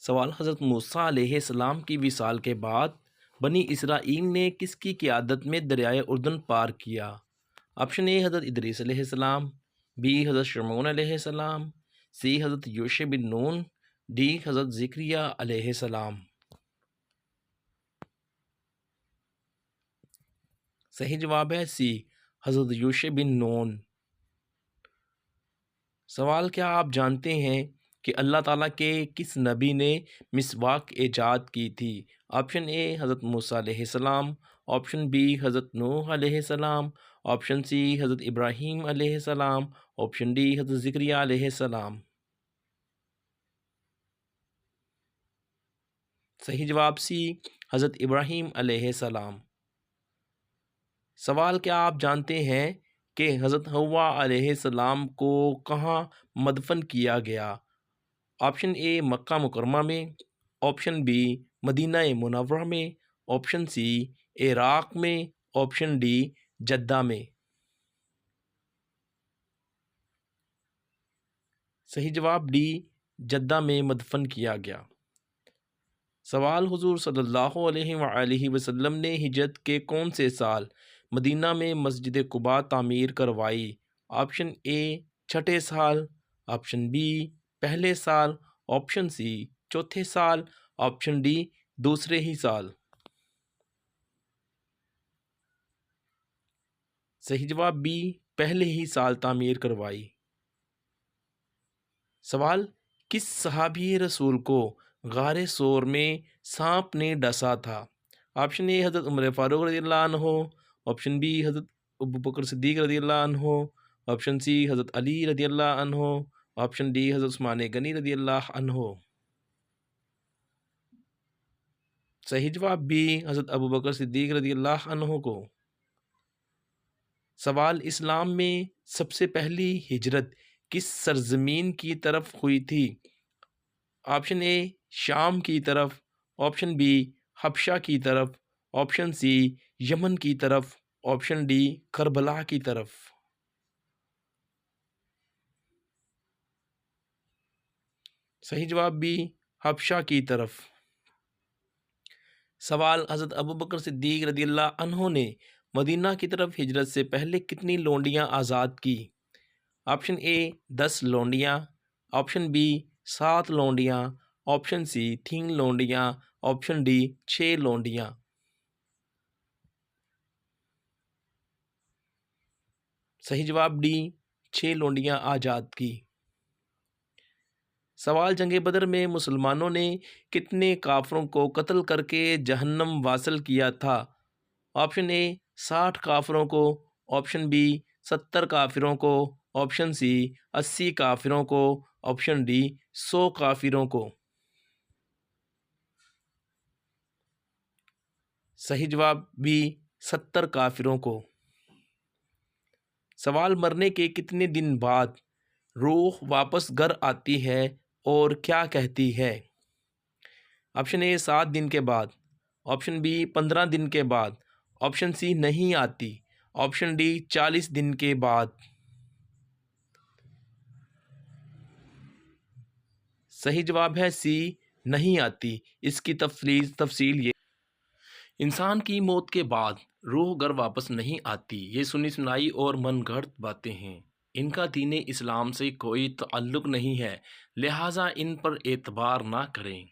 سوال: حضرت موسیٰ علیہ السلام کی وصال کے بعد بنی اسرائیل نے کس کی قیادت میں دریائے اردن پار کیا؟ آپشن اے حضرت ادریس علیہ السلام، بی حضرت شمعون علیہ السلام، سی حضرت یوشع بن نون، ڈی حضرت زکریا علیہ السلام۔ صحیح جواب ہے سی، حضرت یوشع بن نون۔ سوال: کیا آپ جانتے ہیں کہ اللہ تعالیٰ کے کس نبی نے مسواک ایجاد کی تھی؟ آپشن اے حضرت موسیٰ علیہ السلام، آپشن بی حضرت نوح علیہ السلام، آپشن سی حضرت ابراہیم علیہ السلام، آپشن ڈی حضرت زکریا علیہ السلام۔ صحیح جواب سی، حضرت ابراہیم علیہ السلام۔ سوال: کیا آپ جانتے ہیں کہ حضرت حوا علیہ السلام کو کہاں مدفن کیا گیا؟ آپشن اے مکہ مکرمہ میں، آپشن بی مدینہ منورہ میں، آپشن سی عراق میں، آپشن ڈی جدہ میں۔ صحیح جواب ڈی، جدہ میں مدفن کیا گیا۔ سوال: حضور صلی اللہ علیہ وآلہ وسلم نے ہجرت کے کون سے سال مدینہ میں مسجد قباء تعمیر کروائی؟ آپشن اے چھٹے سال، آپشن بی پہلے سال، آپشن سی چوتھے سال، آپشن ڈی دوسرے ہی سال۔ صحیح جواب بی، پہلے ہی سال تعمیر کروائی۔ سوال: کس صحابی رسول کو غار ثور میں سانپ نے ڈسا تھا؟ آپشن اے حضرت عمر فاروق رضی اللہ عنہ، آپشن بی حضرت ابوبکر صدیق رضی اللہ عنہ، آپشن سی حضرت علی رضی اللہ عنہ، آپشن ڈی حضرت عثمان غنی رضی اللہ عنہ۔ صحیح جواب بی، حضرت ابوبکر صدیق رضی اللہ عنہ کو۔ سوال: اسلام میں سب سے پہلی ہجرت کس سرزمین کی طرف ہوئی تھی؟ آپشن اے شام کی طرف، آپشن بی حبشہ کی طرف، آپشن سی یمن کی طرف، آپشن ڈی کربلا کی طرف۔ صحیح جواب بی، حبشہ کی طرف۔ سوال: حضرت ابوبکر صدیق رضی اللہ عنہ نے مدینہ کی طرف ہجرت سے پہلے کتنی لونڈیاں آزاد کی؟ آپشن اے 10 لونڈیاں، آپشن بی 7 لونڈیاں، آپشن سی 3 لونڈیاں، آپشن ڈی 6 لونڈیاں۔ صحیح جواب ڈی، 6 لونڈیاں آزاد کی۔ سوال: جنگ بدر میں مسلمانوں نے کتنے کافروں کو قتل کر کے جہنم واصل کیا تھا؟ آپشن اے 60 کافروں کو، آپشن بی 70 کافروں کو، آپشن سی 80 کافروں کو، آپشن ڈی 100 کافروں کو۔ صحیح جواب بی، 70 کافروں کو۔ سوال: مرنے کے کتنے دن بعد روح واپس گھر آتی ہے اور کیا کہتی ہے؟ آپشن اے 7 دن کے بعد، آپشن بی 15 دن کے بعد، آپشن سی نہیں آتی، آپشن ڈی 40 دن کے بعد۔ صحیح جواب ہے سی، نہیں آتی۔ اس کی تفصیل یہ: انسان کی موت کے بعد روح گھر واپس نہیں آتی۔ یہ سنی سنائی اور من گھڑت باتیں ہیں، ان کا دین اسلام سے کوئی تعلق نہیں ہے، لہٰذا ان پر اعتبار نہ کریں۔